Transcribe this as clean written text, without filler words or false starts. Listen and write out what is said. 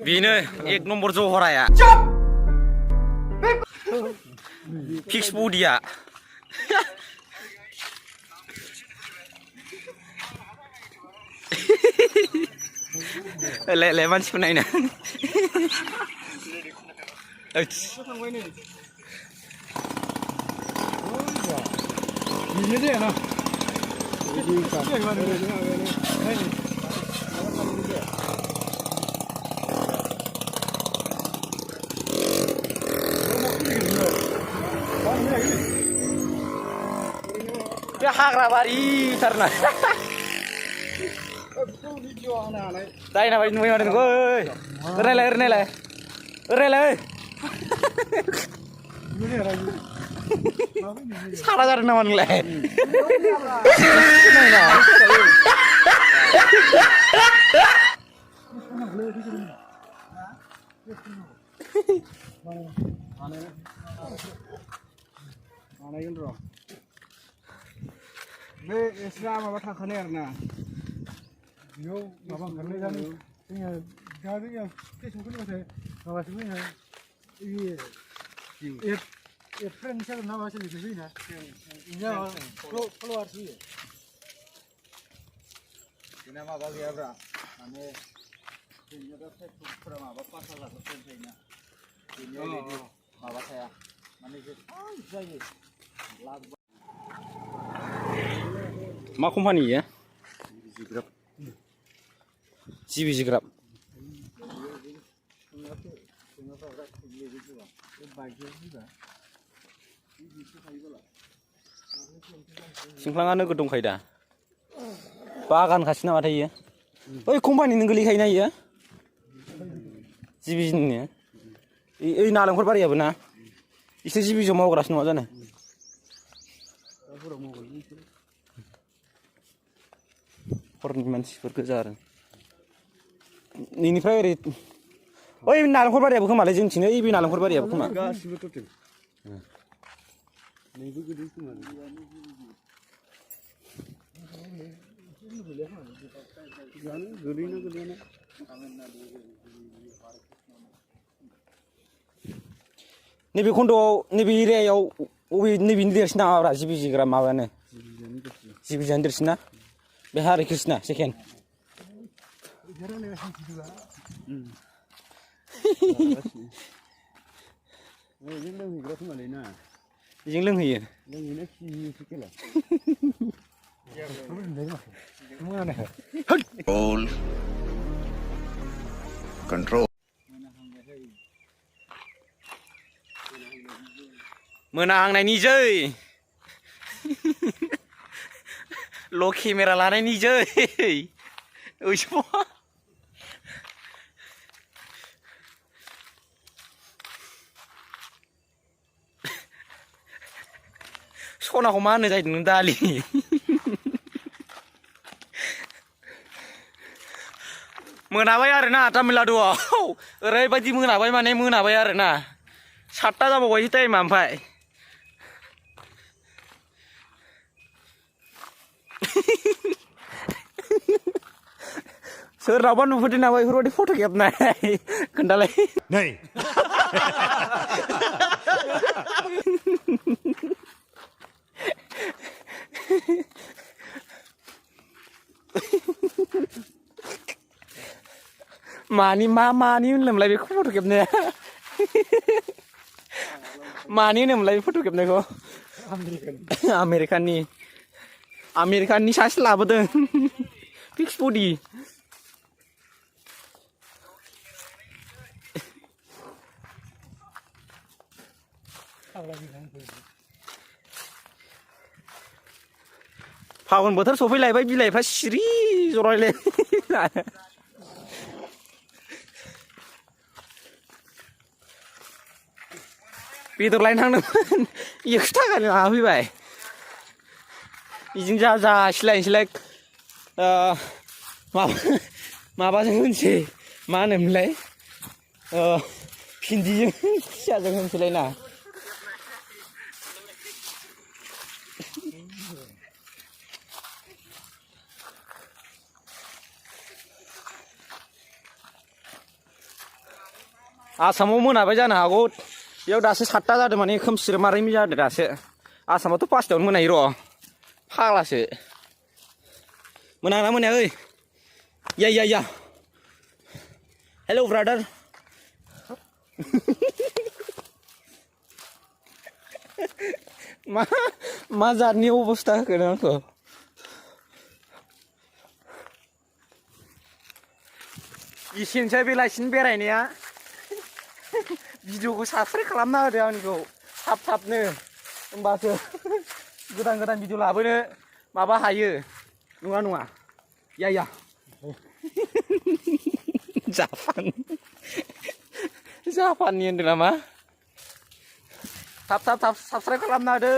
बेनो एक number जहराया fix बडिया ले मानसिखौ नायना बे हाग्रा बारिथारना जायना बायदि नुयो माथो नोंखौ ओरैनायलाय सारा जादों नामा नोंलाय बे एस्रा माबा थाखानाय आरोना बेयाव माबा ओंखारनाय जानो जोङो दा जोङो फेसबुक होनबाथाय माबासो फैना एफ्रेन्ड जागोन ना माबासो लिरनो फैयोना फल'वार्स फैयो जोंना माबा गैयाब्रा माने जोंनियाथ' फेसबुकफोरा माबा पार्सनेल थायोना बेनियाव माबा थाया माने जायो लाख मा कम्पानि इयो जिबि जिग्राब सिंख्लाङा नोगोद दंखायो दा बागानखासो नामाथाय इयो ओइ कम्पानिनो गोलैखायोना इयो जिबिनि ओइ नालेंखर बारियाबो ना इसोर जिबिजों मावग्रासो नङा जानो हरनि मानसिफोर गोजा आरो नोंनिफ्राय ओरै ओइ नालेंखर बारियाबो खोमालै जोंथिंनो ओइ बे नालेंखर बारियाबो खोमा गासिबो टटेल नैबो गोदै खोमा गोलैना गोलैना नैबे खन्द'आव नैबे एरियायाव अबे नैबेनि देरसिन नामाब्रा जिबि जिग्रा माबायानो जिबिजानो देरसिन ना बे हारि कृष्णा सेकेन्ड बेजों लोंहैयो कंट्रोल मोनाहांनायनि जै ल' केमेरा लानायनि जै सनाखौ मा होनो जाहैदों नों दालि मोनाबाय आरोना तामिलनाडुआव ओरैबायदि मोनाबाय माने मोनाबाय आरोना 7टा जाबावबायसो टाइमा ओमफ्राय सोरनावबा नुफेरदों नामा बेफोरबायदि फट' खेबनाय खोन्थालाय नहीं मानि होनोमोनलाय बेखौ फट' खेबनाया मानि होनोमोनलाय फट' खेबनायखौ आमेरिकाननि सासे लाबोदों फिक्स बडि फागुन बोथोर सफैलायबाय बिलाइफ्रा सिरि जरायलाय बेदर लायनो थांदोंमोन 100 थाखानि लाना फैबाय बेजों जासिलायनोसैलाय माबाजों होनसै मा होनोमोनलाय भिन्दिजों खुसियाजों होनसैलायना आसामाव मोनाबाय जानो हागौ बेयाव दासो 7ता जादों माने खोमसि मारैमि जादों दासो आसामावथ' 5तायावनो मोनायो र' फाग्लासो मोनागोना मोनाया ओइ या हेलौ ब्रादार मा जातनि अबस्था होखो नों आंखौ एसेनोसै बेलासिनि बेरायनाया भिडिअखौ साबस्क्राइब खालामना होदो आंनिखौ थाब-थाबनो होमबासो गोदान भिडिअ लाबोनो माबा हायो नङा या जापाननि होनदों नामा थाब साबस्क्राइब खालामना होदो